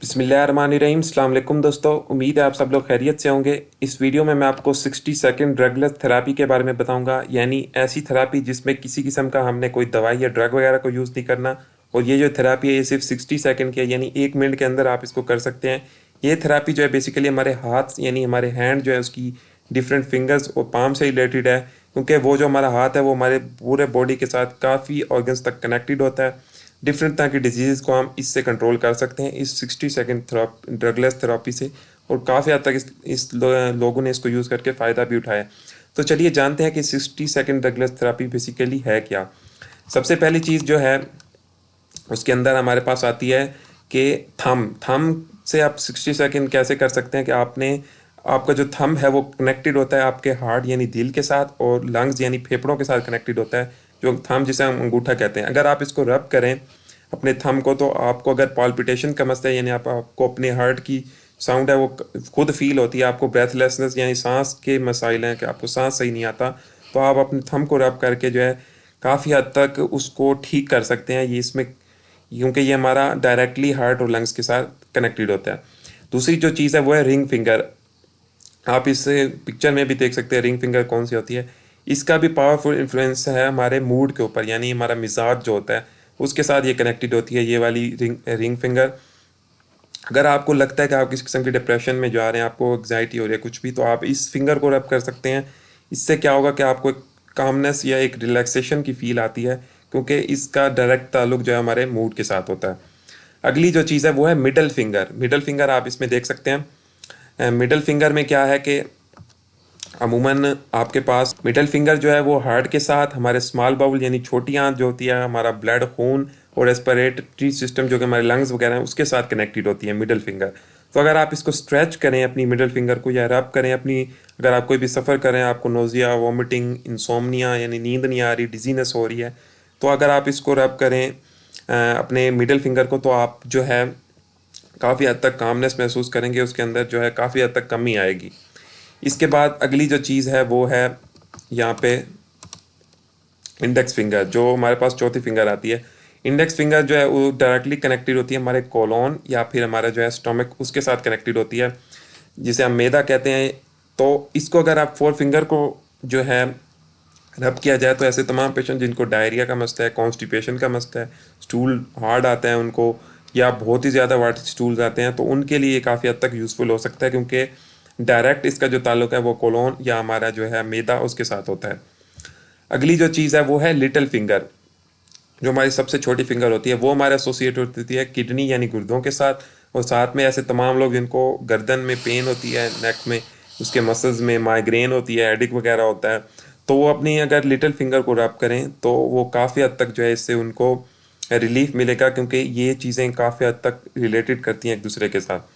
बिस्मिल्लाहिर्रहमानिर्रहीम। अस्सलाम वालेकुम दोस्तों, उम्मीद है आप सब लोग खैरियत से होंगे। इस वीडियो में मैं आपको 60 सेकंड ड्रगलेस थेरापी के बारे में बताऊंगा, यानी ऐसी थेरापी जिसमें किसी किस्म का हमने कोई दवाई या ड्रग वगैरह को यूज़ नहीं करना। और ये जो थेरापी है ये सिर्फ 60 सेकंड की है, यानी 1 मिनट के अंदर आप इसको कर सकते हैं। ये थेरापी जो है बेसिकली हमारे हाथ यानी हमारे हैंड जो है उसकी डिफरेंट फिंगर्स और पाम से रिलेटेड है, क्योंकि वो जो हमारा हाथ है वो हमारे पूरे बॉडी के साथ काफ़ी ऑर्गन्स तक कनेक्टेड होता है। डिफरेंट तरह की डिजीज़ को हम इससे कंट्रोल कर सकते हैं इस 60 सेकंड ड्रगलेस थेरापी से। और काफ़ी हद तक लोगों ने इसको यूज़ करके फ़ायदा भी उठाया। तो चलिए जानते हैं कि 60 सेकंड ड्रगलेस थेरापी बेसिकली है क्या। सबसे पहली चीज़ जो है उसके अंदर हमारे पास आती है कि थम थम से आप 60 सेकंड कैसे कर सकते हैं कि आपका जो थंब है वो कनेक्टेड होता है आपके हार्ट यानी दिल के साथ, और लंग्स यानी फेफड़ों के साथ कनेक्टेड होता है। जो थंब जिसे हम अंगूठा कहते हैं, अगर आप इसको रब करें अपने थंब को, तो आपको अगर पॉल्पिटेशन का मसला है यानी आपको अपने हार्ट की साउंड है वो खुद फील होती है, आपको ब्रेथलेसनेस यानी सांस के मसाइल हैं कि आपको सांस सही नहीं आता, तो आप अपने थंब को रब करके जो है काफ़ी हद तक उसको ठीक कर सकते हैं। ये इसमें क्योंकि ये हमारा डायरेक्टली हार्ट और लंग्स के साथ कनेक्टेड होता है। दूसरी जो चीज़ है वो है रिंग फिंगर। आप इस पिक्चर में भी देख सकते हैं रिंग फिंगर कौन सी होती है। इसका भी पावरफुल इन्फ्लुएंस है हमारे मूड के ऊपर, यानी हमारा मिजाज जो होता है उसके साथ ये कनेक्टेड होती है, ये वाली रिंग फिंगर। अगर आपको लगता है कि आप किसी किस्म की डिप्रेशन में जा रहे हैं, आपको एग्जाइटी हो रही है कुछ भी, तो आप इस फिंगर को रब कर सकते हैं। इससे क्या होगा कि आपको एक कामनेस या एक रिलैक्सेशन की फील आती है, क्योंकि इसका डायरेक्ट ताल्लुक जो है हमारे मूड के साथ होता है। अगली जो चीज़ है वो है मिडल फिंगर। मिडल फिंगर आप इसमें देख सकते हैं। मिडल फिंगर में क्या है कि अमूमन आपके पास मिडल फिंगर जो है वो हार्ट के साथ हमारे स्मॉल बाउल यानी छोटी आंत जो होती है, हमारा ब्लड खून और रेस्पिरेटरी सिस्टम जो कि हमारे लंग्स वगैरह हैं उसके साथ कनेक्टेड होती है मिडल फिंगर। तो अगर आप इसको स्ट्रेच करें अपनी मिडल फिंगर को, या रब करें अपनी, अगर आप कोई भी सफ़र करें, आपको नोज़िया, वॉमिटिंग, इंसोमनिया यानी नींद नहीं आ रही, डिजीनेस हो रही है, तो अगर आप इसको रब करें अपने मिडल फिंगर को, तो आप जो है काफ़ी हद तक कामनेस महसूस करेंगे, उसके अंदर जो है काफ़ी हद तक कमी आएगी। इसके बाद अगली जो चीज़ है वो है यहाँ पे इंडेक्स फिंगर, जो हमारे पास चौथी फिंगर आती है। इंडेक्स फिंगर जो है वो डायरेक्टली कनेक्टेड होती है हमारे कोलोन या फिर हमारा जो है स्टोमक, उसके साथ कनेक्टेड होती है, जिसे हम मैदा कहते हैं। तो इसको अगर आप फोर फिंगर को जो है रब किया जाए, तो ऐसे तमाम पेशेंट जिनको डायरिया का मसला है, कॉन्स्टिपेशन का मसला है, स्टूल हार्ड आता है उनको, या बहुत ही ज़्यादा वाटर स्टूल्स आते हैं, तो उनके लिए काफ़ी हद तक यूज़फुल हो सकता है, क्योंकि डायरेक्ट इसका जो ताल्लुक है वो कोलोन या हमारा जो है मैदा उसके साथ होता है। अगली जो चीज़ है वो है लिटिल फिंगर। जो हमारी सबसे छोटी फिंगर होती है वो हमारे एसोसिएट होती है किडनी यानी गुर्दों के साथ। और साथ में ऐसे तमाम लोग जिनको गर्दन में पेन होती है, नेक में, उसके मसल्स में माइग्रेन होती है, हेडेक वगैरह होता है, तो वो अपनी अगर लिटिल फिंगर को रब करें तो वो काफ़ी हद तक जो है इससे उनको रिलीफ मिलेगा, क्योंकि ये चीज़ें काफ़ी हद तक रिलेटेड करती हैं एक दूसरे के साथ।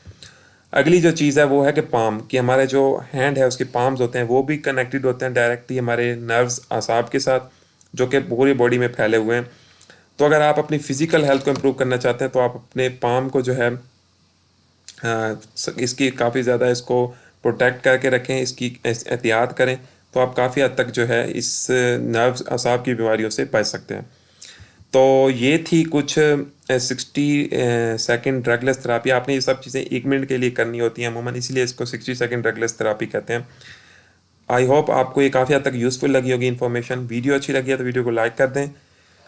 अगली जो चीज़ है वो है कि पाम, कि हमारे जो हैंड है उसके पाम्स होते हैं वो भी कनेक्टेड होते हैं डायरेक्टली हमारे नर्व्स आसाब के साथ, जो कि पूरी बॉडी में फैले हुए हैं। तो अगर आप अपनी फिजिकल हेल्थ को इम्प्रूव करना चाहते हैं, तो आप अपने पाम को जो है इसकी काफ़ी ज़्यादा इसको प्रोटेक्ट करके रखें, इसकी एहतियात करें, तो आप काफ़ी हद तक जो है इस नर्व्स असाब की बीमारियों से बच सकते हैं। तो ये थी कुछ 60 सेकंड ड्रगलेस थेरापी। आपने ये सब चीज़ें 1 मिनट के लिए करनी होती हैं अमूमन, इसीलिए इसको 60 सेकंड ड्रगलेस थेरापी कहते हैं। आई होप आपको ये काफ़ी हद तक यूज़फुल लगी होगी इन्फॉर्मेशन। वीडियो अच्छी लगी है तो वीडियो को लाइक कर दें,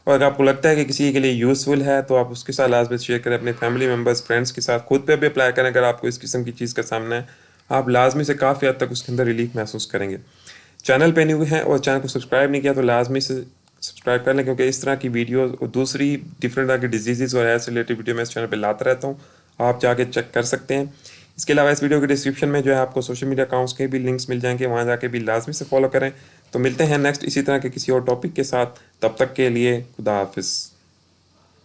और अगर आपको लगता है कि किसी के लिए यूज़फुल है तो आप उसके साथ लाजमी शेयर करें, अपने फैमिली मेम्बर्स, फ्रेंड्स के साथ। खुद पे भी अप्लाई करें, अगर आपको इस किस्म की चीज़ का सामना है, आप लाजमी से काफ़ी हद तक उसके अंदर रिलीफ महसूस करेंगे। चैनल पे न्यू हैं और चैनल को सब्सक्राइब नहीं किया तो लाजमी से सब्सक्राइब कर लें, क्योंकि इस तरह की वीडियो और दूसरी डिफरेंट तरह की डिजीज़ और हेल्थ रिलेटेड वीडियो मैं इस चैनल पे लाता रहता हूँ, आप जाके चेक कर सकते हैं। इसके अलावा इस वीडियो के डिस्क्रिप्शन में जो है आपको सोशल मीडिया अकाउंट्स के भी लिंक्स मिल जाएंगे, वहाँ जाके भी लाजमी से फॉलो करें। तो मिलते हैं नेक्स्ट इसी तरह के किसी और टॉपिक के साथ, तब तक के लिए खुदा हाफिज़।